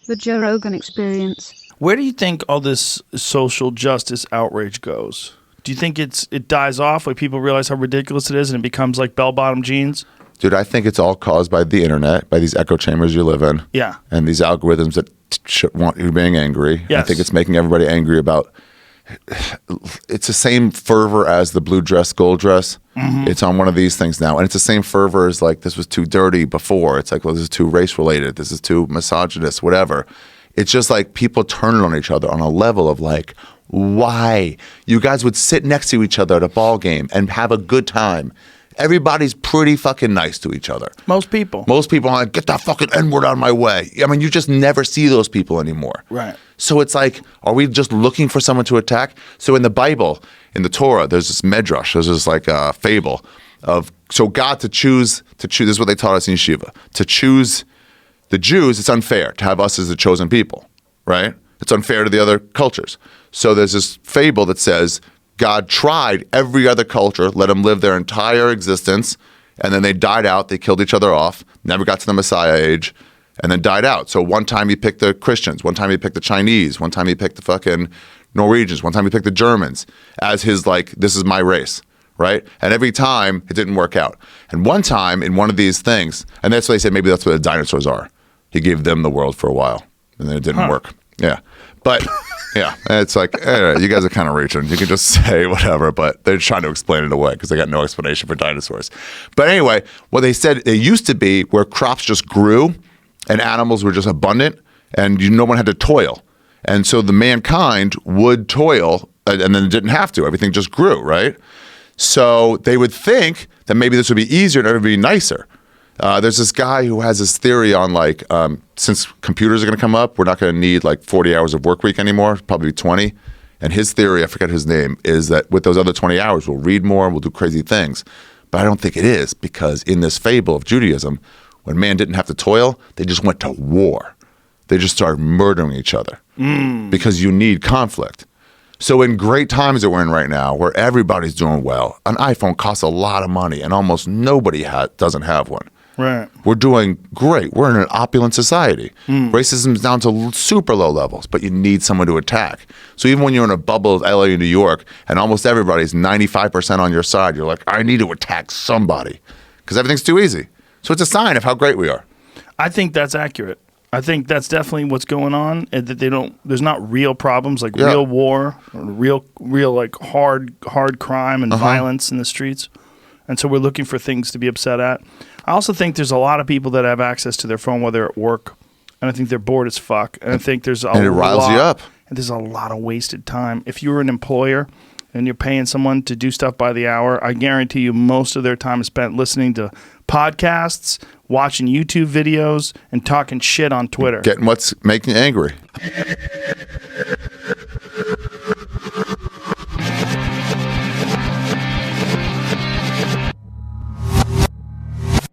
The Joe Rogan Experience. Where do you think all this social justice outrage goes? Do you think it dies off, like people realize how ridiculous it is and it becomes like bell-bottom jeans? Dude, I think it's all caused by the internet, by these echo chambers you live in. Yeah. And these algorithms that want you being angry. Yes. I think it's making everybody angry about... It's the same fervor as the blue dress, gold dress. Mm-hmm. It's on one of these things now. And it's the same fervor as like, this was too dirty before. It's like, well, this is too race-related. This is too misogynist, whatever. It's just like people turning on each other on a level of like, why? You guys would sit next to each other at a ball game and have a good time. Everybody's pretty fucking nice to each other. Most people. Most people are like, get that fucking N-word out of my way. I mean, you just never see those people anymore. Right. So it's like, are we just looking for someone to attack? So in the Bible, in the Torah, there's this medrash, there's this like fable of, so God to choose, this is what they taught us in yeshiva, to choose the Jews, it's unfair to have us as the chosen people, right? It's unfair to the other cultures. So there's this fable that says God tried every other culture, let them live their entire existence, and then they died out, they killed each other off, never got to the Messiah age, and then died out. So one time he picked the Christians, one time he picked the Chinese, one time he picked the fucking Norwegians, one time he picked the Germans as his like, this is my race, right? And every time it didn't work out. And one time in one of these things, and that's why they said maybe that's what the dinosaurs are. He gave them the world for a while, and then it didn't work. Yeah. But, yeah, it's like, you guys are kind of reaching. You can just say whatever, but they're trying to explain it away because they got no explanation for dinosaurs. But anyway, what they said, it used to be where crops just grew and animals were just abundant and no one had to toil. And so the mankind would toil and then didn't have to. Everything just grew, right? So they would think that maybe this would be easier and everybody would be nicer. There's this guy who has this theory on like, since computers are going to come up, we're not going to need like 40 hours of work week anymore, probably 20. And his theory, I forget his name, is that with those other 20 hours, we'll read more, we'll do crazy things. But I don't think it is, because in this fable of Judaism, when man didn't have to toil, they just went to war. They just started murdering each other because you need conflict. So in great times that we're in right now, where everybody's doing well, an iPhone costs a lot of money and almost nobody doesn't have one. Right. We're doing great. We're in an opulent society. Racism is down to super low levels, but you need someone to attack. So even when you're in a bubble of LA and New York and almost everybody's 95% on your side, you're like, I need to attack somebody because everything's too easy. So it's a sign of how great we are. I think that's accurate. I think that's definitely what's going on, and that there's not real problems like real war, or real like hard crime and violence in the streets. And so we're looking for things to be upset at. I also think there's a lot of people that have access to their phone while they're at work, and I think they're bored as fuck. And I think there's a lot, and it riles you up. And there's a lot of wasted time. If you're an employer and you're paying someone to do stuff by the hour, I guarantee you most of their time is spent listening to podcasts, watching YouTube videos, and talking shit on Twitter. Getting what's making you angry.